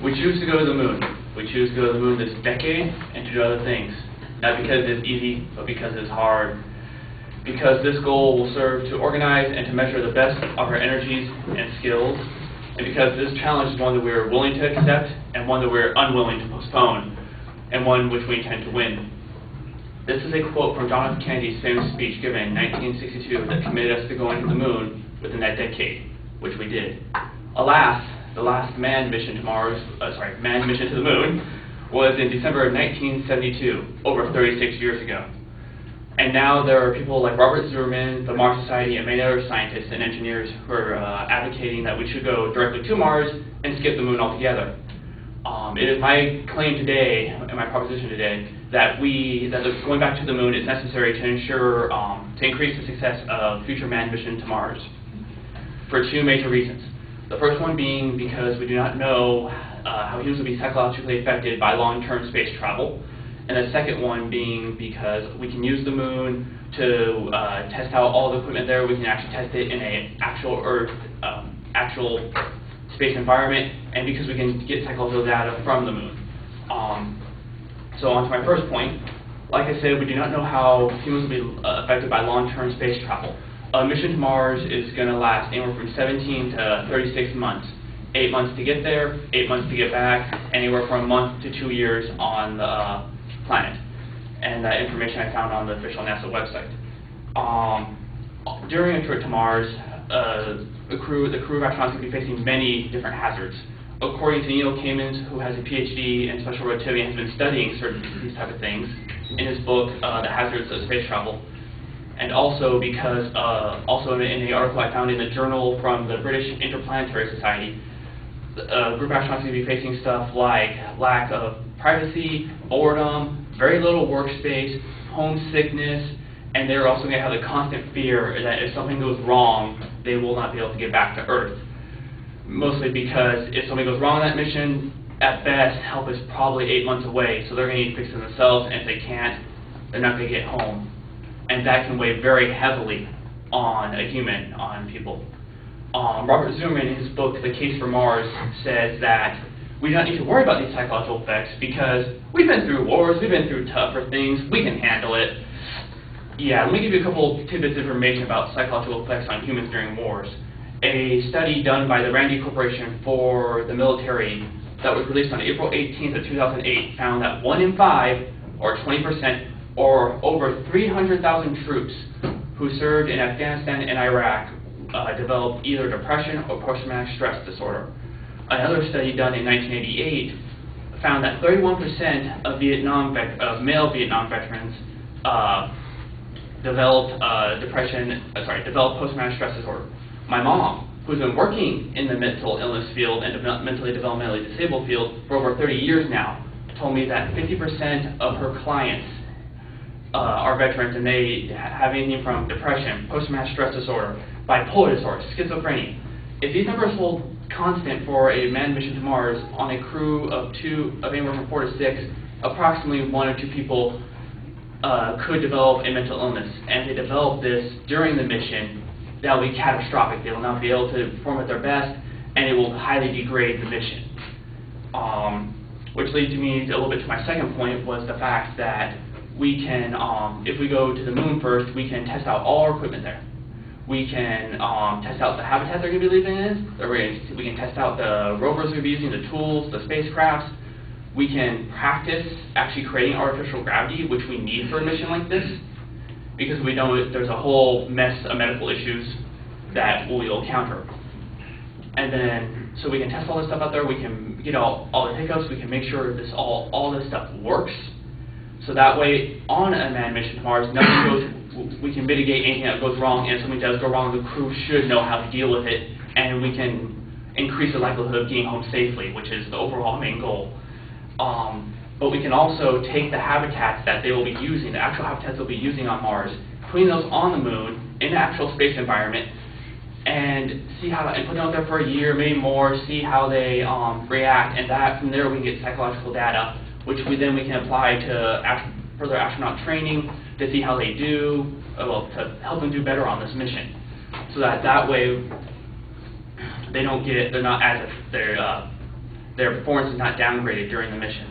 We choose to go to the moon. We choose to go to the moon this decade and to do other things. Not because it's easy, but because it's hard. Because this goal will serve to organize and to measure the best of our energies and skills. And because this challenge is one that we're willing to accept and one that we're unwilling to postpone, and one which we intend to win. This is a quote from John F. Kennedy's famous speech given in 1962 that committed us to going to the moon within that decade, which we did. Alas, the last manned mission to the moon was in December of 1972, over 36 years ago. And now there are people like Robert Zimmerman, the Mars Society, and many other scientists and engineers who are advocating that we should go directly to Mars and skip the moon altogether. It is my claim today, and my proposition today, that going back to the moon is necessary to ensure, to increase the success of future manned mission to Mars, for two major reasons. The first one being because we do not know how humans will be psychologically affected by long-term space travel, and the second one being because we can use the moon to test out all the equipment there. We can actually test it in an actual Earth, actual space environment, and because we can get psychological data from the moon. So on to my first point, like I said, we do not know how humans will be affected by long-term space travel. A mission to Mars is going to last anywhere from 17 to 36 months. 8 months to get there, 8 months to get back, anywhere from a month to 2 years on the planet. And that information I found on the official NASA website. During a trip to Mars, the crew of astronauts will be facing many different hazards. According to Neil Kamens, who has a PhD in special relativity and has been studying these type of things in his book, The Hazards of Space Travel, and also because, also in an article I found in a journal from the British Interplanetary Society, a group of astronauts will be facing stuff like lack of privacy, boredom, very little workspace, homesickness, and they're also going to have the constant fear that if something goes wrong, they will not be able to get back to Earth. Mostly because if something goes wrong on that mission, at best, help is probably 8 months away, so they're going to need to fix it themselves, and if they can't, they're not going to get home. And that can weigh very heavily on a human, on people. Robert Zimmerman, in his book, The Case for Mars, says that we don't need to worry about these psychological effects because we've been through wars, we've been through tougher things, we can handle it. Yeah, let me give you a couple tidbits of information about psychological effects on humans during wars. A study done by the Randi Corporation for the military that was released on April 18th of 2008 found that 1 in 5, or 20%, or over 300,000 troops who served in Afghanistan and Iraq developed either depression or post-traumatic stress disorder. Another study done in 1988 found that 31% of male Vietnam veterans developed developed post-traumatic stress disorder. My mom, who's been working in the mental illness field and mentally developmentally disabled field for over 30 years now, told me that 50% of her clients are veterans, and they have anything from depression, post-traumatic stress disorder, bipolar disorder, schizophrenia. If these numbers hold constant for a manned mission to Mars on a crew of anywhere from 4 to 6, approximately 1 or 2 people could develop a mental illness. And if they develop this during the mission, that will be catastrophic. They will not be able to perform at their best, and it will highly degrade the mission. Which leads me a little bit to my second point, was the fact that we can, if we go to the moon first, we can test out all our equipment there. We can test out the habitat they're going to be living in. We can test out the rovers they're going to be using, the tools, the spacecrafts. We can practice actually creating artificial gravity, which we need for a mission like this, because we know there's a whole mess of medical issues that we'll encounter. And then, so we can test all this stuff out there. We can get all the hiccups. We can make sure all this stuff works. So that way, on a manned mission to Mars, nothing goes. We can mitigate anything that goes wrong, and if something does go wrong, the crew should know how to deal with it, and we can increase the likelihood of getting home safely, which is the overall main goal. But we can also take the habitats that they will be using, the actual habitats they'll be using on Mars, putting those on the moon in an actual space environment, and see how, and put them out there for a year, maybe more, see how they react, and that from there we can get psychological data, which we can apply to further astronaut training to see how they do, well, to help them do better on this mission, so that way they're not as their performance is not downgraded during the mission.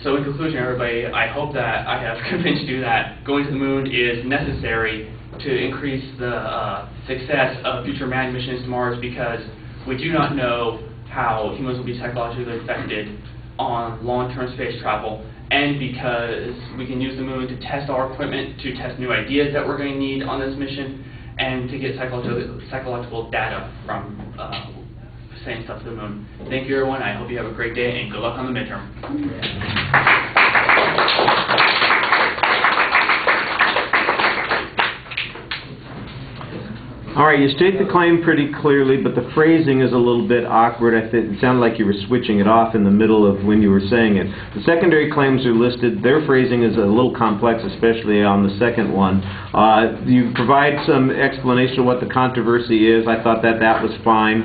So in conclusion, everybody, I hope that I have convinced you that going to the moon is necessary to increase the success of future manned missions to Mars, because we do not know how humans will be psychologically affected on long-term space travel, and because we can use the moon to test our equipment, to test new ideas that we're going to need on this mission, and to get psychological data from sending stuff to the moon. Thank you, everyone. I hope you have a great day, and good luck on the midterm. All right, you state the claim pretty clearly, but the phrasing is a little bit awkward. I think it sounded like you were switching it off in the middle of when you were saying it. The secondary claims are listed. Their phrasing is a little complex, especially on the second one. You provide some explanation of what the controversy is. I thought that was fine.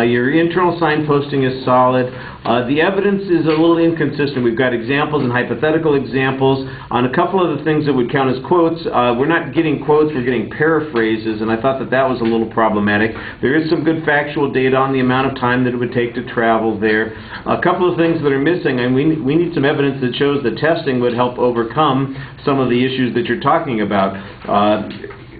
Your internal signposting is solid. The evidence is a little inconsistent. We've got examples and hypothetical examples. On a couple of the things that would count as quotes, we're not getting quotes, we're getting paraphrases, and I thought that was a little problematic. There is some good factual data on the amount of time that it would take to travel there. A couple of things that are missing, and we need some evidence that shows that testing would help overcome some of the issues that you're talking about.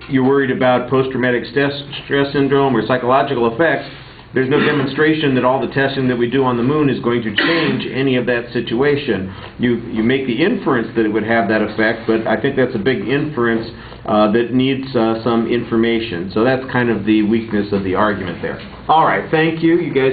You're worried about post-traumatic stress syndrome or psychological effects. There's no demonstration that all the testing that we do on the moon is going to change any of that situation. You make the inference that it would have that effect, but I think that's a big inference that needs some information. So that's kind of the weakness of the argument there. All right, thank you. You guys